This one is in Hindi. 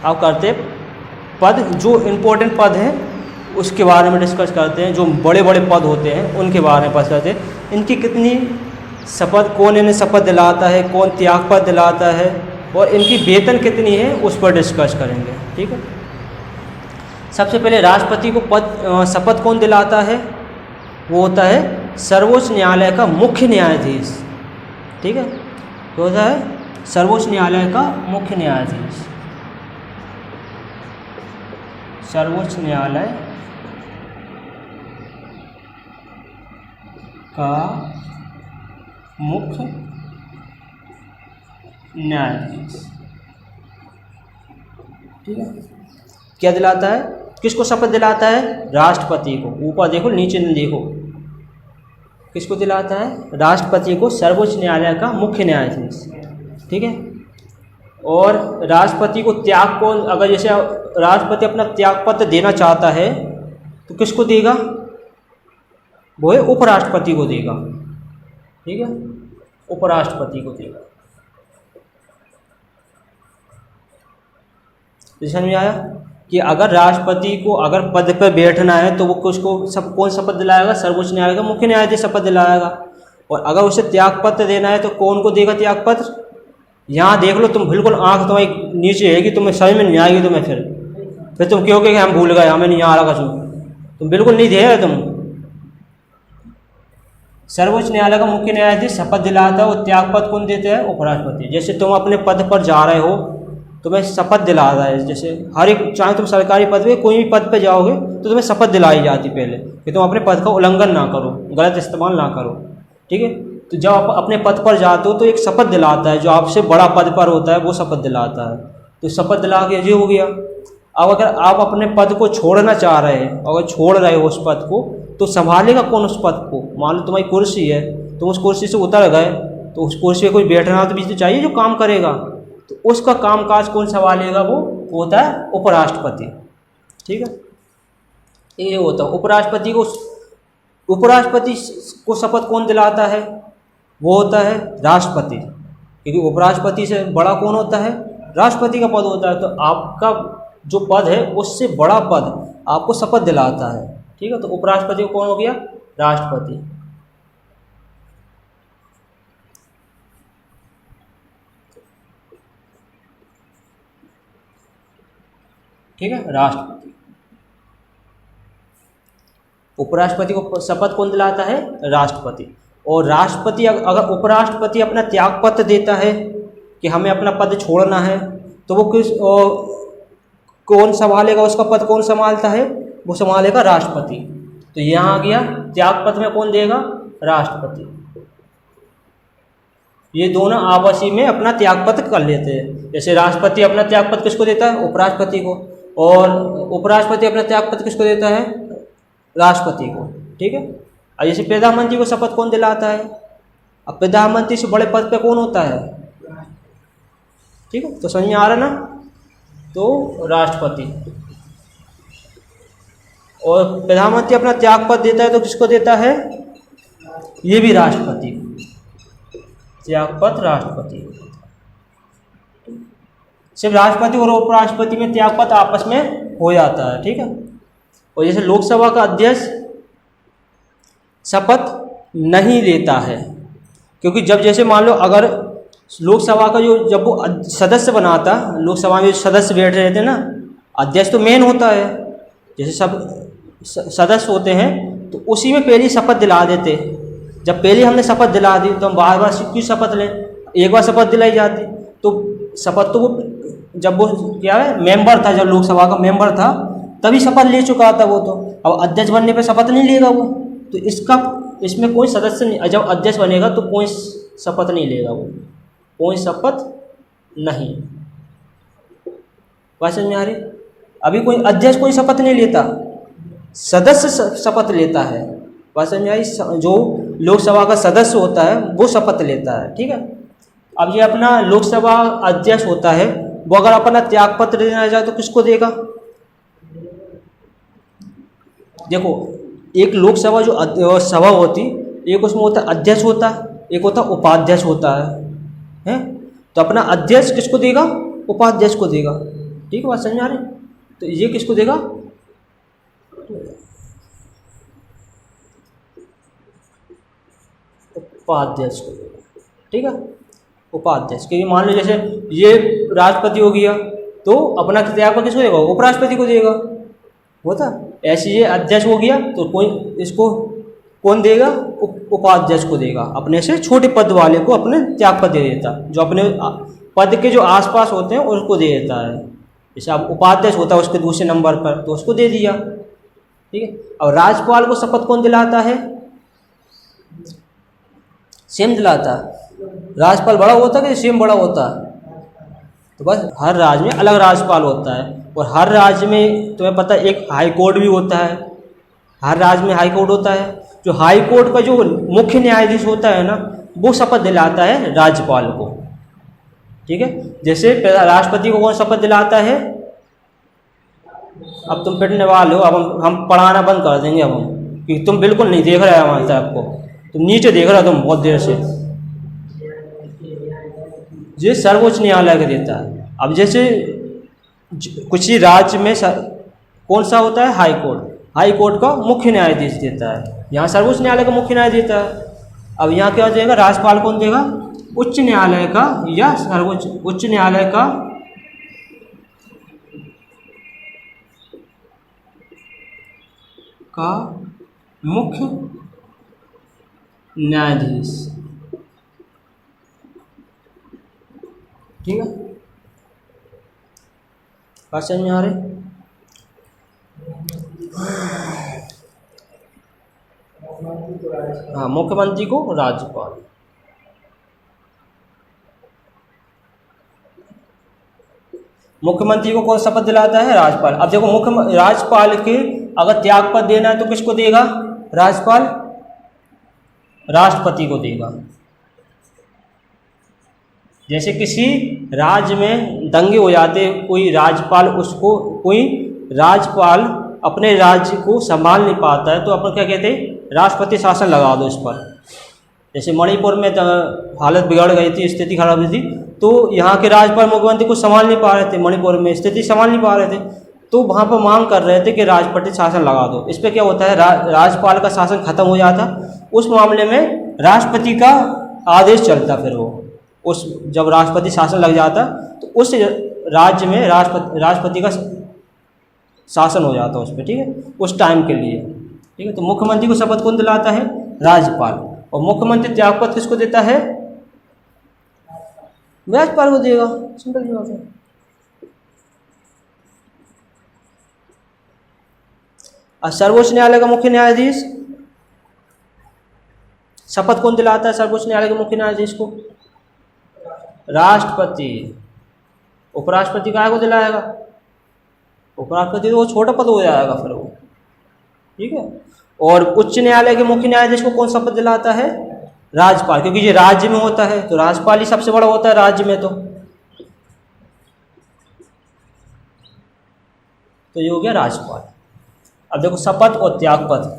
अब करते पद, जो इम्पोर्टेंट पद हैं उसके बारे में डिस्कस करते हैं। जो बड़े बड़े पद होते हैं उनके बारे में बात करते हैं। इनकी कितनी शपथ, कौन इन्हें शपथ दिलाता है, कौन त्याग पद दिलाता है, और इनकी वेतन कितनी है उस पर डिस्कस करेंगे। ठीक है। सबसे पहले राष्ट्रपति को शपथ कौन दिलाता है? वो होता है सर्वोच्च न्यायालय का मुख्य न्यायाधीश। ठीक है, तो होता है सर्वोच्च न्यायालय का मुख्य न्यायाधीश। सर्वोच्च न्यायालय का मुख्य न्यायाधीश। ठीक है, क्या दिलाता है? किसको शपथ दिलाता है? राष्ट्रपति को। ऊपर देखो, नीचे न देखो। किसको दिलाता है? राष्ट्रपति को, सर्वोच्च न्यायालय का मुख्य न्यायाधीश। ठीक है। और राष्ट्रपति को त्याग को, अगर जैसे राष्ट्रपति अपना त्याग पत्र देना चाहता है तो किसको देगा? वो है उपराष्ट्रपति को देगा। ठीक है, उपराष्ट्रपति को देगा। समझ में आया कि अगर राष्ट्रपति को अगर पद पर बैठना है तो वो उसको कौन शपथ दिलाएगा? सर्वोच्च न्यायालय का मुख्य न्यायाधीश शपथ दिलाएगा। और अगर उसे त्याग पत्र देना है तो कौन को देगा त्याग पत्र? यहाँ देख लो, तुम बिल्कुल आंख तुम्हारी नीचे है कि तुम्हें समझ में नहीं आएगी तुम्हें, फिर तुम क्यों कि हम भूल गए, हमें नहीं आ रहा कुछ, तुम बिल्कुल नहीं दे तुम। सर्वोच्च न्यायालय का मुख्य न्यायाधीश शपथ दिलाता है, और त्याग पत्र कौन देते हैं? उपराष्ट्रपति। जैसे तुम अपने पद पर जा रहे हो, तुम्हें शपथ दिला रहा है, जैसे हर एक, चाहे तुम सरकारी पद पे, कोई भी पद पे जाओगे तो तुम्हें शपथ दिलाई जाती पहले कि तुम अपने पद का उल्लंघन ना करो, गलत इस्तेमाल ना करो। ठीक है, तो जब आप अपने पद पर जाते हो तो एक शपथ दिलाता है, जो आपसे बड़ा पद पर होता है वो शपथ दिलाता है। तो शपथ दिला के ये हो गया। अब अगर आप अपने पद को छोड़ना चाह रहे हैं, अगर छोड़ रहे हो उस पद को, तो संभालेगा कौन उस पद को? मान लो तुम्हारी कुर्सी है, तुम उस कुर्सी से उतर गए, तो उस कुर्सी पे कोई बैठना तो भी तो चाहिए जो काम करेगा, तो उसका कामकाज कौन संभालेगा? वो होता है उपराष्ट्रपति। ठीक है, ये होता है उपराष्ट्रपति को। उपराष्ट्रपति को शपथ कौन दिलाता है? वो होता है राष्ट्रपति, क्योंकि उपराष्ट्रपति से बड़ा कौन होता है? राष्ट्रपति का पद होता है। तो आपका जो पद है उससे बड़ा पद आपको शपथ दिलाता है। ठीक है, तो उपराष्ट्रपति को कौन हो गया? राष्ट्रपति। ठीक है, राष्ट्रपति। उपराष्ट्रपति को शपथ कौन दिलाता है? राष्ट्रपति। और राष्ट्रपति, अगर उपराष्ट्रपति अपना त्याग पत्र देता है कि हमें अपना पद छोड़ना है, तो वो कौन संभालेगा? उसका पद कौन संभालता है? वो संभालेगा राष्ट्रपति। तो यहाँ आ गया, त्याग पत्र में कौन देगा? राष्ट्रपति। ये दोनों आपसी में अपना त्याग पत्र कर लेते हैं। जैसे राष्ट्रपति अपना त्याग पत्र किसको देता है? उपराष्ट्रपति को। और उपराष्ट्रपति अपना त्याग पत्र किसको देता है? राष्ट्रपति को। ठीक है, और जैसे प्रधानमंत्री को शपथ कौन दिलाता है? अब प्रधानमंत्री से बड़े पद पे कौन होता है? ठीक है, तो समझ में आ रहा ना? तो राष्ट्रपति। और प्रधानमंत्री अपना त्याग पत्र देता है तो किसको देता है? ये भी राष्ट्रपति। त्याग पत्र राष्ट्रपति। सिर्फ राष्ट्रपति और उपराष्ट्रपति में त्याग पत्र आपस में हो जाता है। ठीक है, और जैसे लोकसभा का अध्यक्ष शपथ नहीं लेता है, क्योंकि जब जैसे मान लो अगर लोकसभा का जो, जब वो सदस्य बनाता, लोकसभा में जो सदस्य बैठ रहे थे ना, अध्यक्ष तो मेन होता है, जैसे सब सदस्य होते हैं तो उसी में पहली शपथ दिला देते। जब पहले हमने शपथ दिला दी तो हम बार बार क्यों शपथ लें? एक बार शपथ दिलाई जाती। तो शपथ तो वो, जब वो क्या है मेंबर था, जब लोकसभा का मेंबर था तभी शपथ ले चुका था वो। तो अब अध्यक्ष बनने पे शपथ नहीं लेगा वो, तो इसमें कोई सदस्य नहीं, जब अध्यक्ष बनेगा तो कोई शपथ नहीं लेगा वो, कोई शपथ नहीं। बात समझ में आ रही? अभी कोई अध्यक्ष कोई शपथ नहीं लेता, सदस्य शपथ लेता है। बात समझ में आई? जो लोकसभा का सदस्य होता है वो शपथ लेता है। ठीक है, अब ये अपना लोकसभा अध्यक्ष होता है, वो अगर अपना त्याग पत्र देना चाहे तो किसको देगा? देखो, एक लोकसभा जो सभा होती, एक उसमें होता है अध्यक्ष होता है, एक होता उपाध्यक्ष होता है। तो अपना अध्यक्ष किसको देगा? उपाध्यक्ष को देगा। ठीक है, बात समझ में आ रही? तो ये किसको देगा? उपाध्यक्ष को देगा, ठीक है, उपाध्यक्ष। क्योंकि मान लो जैसे ये राष्ट्रपति हो गया तो अपना त्यागपत्र किसको देगा? उपराष्ट्रपति को देगा, होता। ऐसे ये अध्यक्ष हो गया तो कोई इसको कौन देगा? उपाध्यक्ष को देगा, अपने से छोटे पद वाले को अपने त्यागपत्र दे देता, जो अपने पद के जो आसपास होते हैं उसको दे देता है। जैसे अब उपाध्यक्ष होता है उसके दूसरे नंबर पर तो उसको दे दिया, ठीक है। अब राज्यपाल को शपथ कौन दिलाता है? सीएम दिलाता है। राज्यपाल बड़ा होता है कि सीएम बड़ा होता है? तो बस हर राज्य में अलग राज्यपाल होता है, और हर राज्य में तुम्हें पता है एक हाई कोर्ट भी होता है, हर राज्य में हाई कोर्ट होता है। जो हाई कोर्ट का जो मुख्य न्यायाधीश होता है ना, वो शपथ दिलाता है राज्यपाल को, ठीक है। जैसे राष्ट्रपति को कौन शपथ दिलाता है? अब तुम पिटने वाले हो, अब हम पढ़ाना बंद कर देंगे अब हम, क्योंकि तुम बिल्कुल नहीं देख रहे हमारे साहब को, तुम नीचे देख रहे हो तुम बहुत देर से। ये सर्वोच्च न्यायालय का देता है। अब जैसे कुछ ही राज्य में कौन सा होता है? हाई कोर्ट, हाई कोर्ट का मुख्य न्यायाधीश देता है, यहाँ सर्वोच्च न्यायालय का मुख्य न्यायाधीश देता है। अब यहाँ क्या देगा? राज्यपाल कौन देगा? उच्च न्यायालय का या सर्वोच्च उच्च न्यायालय का मुख्य न्यायाधीश, ठीक है। बात समझ में आ रही? हाँ, मुख्यमंत्री को राज्यपाल, मुख्यमंत्री को कौन शपथ दिलाता है? राज्यपाल। अब देखो राज्यपाल के अगर त्यागपत्र देना है तो किसको देगा? राज्यपाल राष्ट्रपति को देगा। जैसे किसी राज्य में दंगे हो जाते, कोई राज्यपाल अपने राज्य को संभाल नहीं पाता है तो अपन क्या कहते हैं? राष्ट्रपति शासन लगा दो इस पर। जैसे मणिपुर में हालत बिगड़ गई थी, स्थिति खराब हुई थी, तो यहाँ के राज्यपाल मुख्यमंत्री को संभाल नहीं पा रहे थे, मणिपुर में स्थिति संभाल नहीं पा रहे थे, तो वहाँ पर मांग कर रहे थे कि राष्ट्रपति शासन लगा दो। इस पर क्या होता है? राज्यपाल का शासन खत्म हो जाता, उस मामले में राष्ट्रपति का आदेश चलता, फिर वो जब राष्ट्रपति शासन लग जाता तो उस राज्य में राष्ट्रपति का शासन हो जाता उस पर, ठीक है, उस टाइम के लिए, ठीक है। तो मुख्यमंत्री को शपथ कौन दिलाता है? राज्यपाल। और मुख्यमंत्री त्यागपत्र किसको देता है? राज्यपाल को देगा, सिंपल सी बात है। और सर्वोच्च न्यायालय का मुख्य न्यायाधीश शपथ कौन दिलाता है? सर्वोच्च न्यायालय के मुख्य न्यायाधीश को राष्ट्रपति। उपराष्ट्रपति काय को दिलाएगा? उपराष्ट्रपति तो वो छोटा पद हो जाएगा फिर वो, ठीक है। और उच्च न्यायालय के मुख्य न्यायाधीश को कौन शपथ दिलाता है? राज्यपाल, क्योंकि ये राज्य में होता है तो राज्यपाल ही सबसे बड़ा होता है राज्य में। तो ये हो गया राज्यपाल। अब देखो शपथ और त्यागपत्र,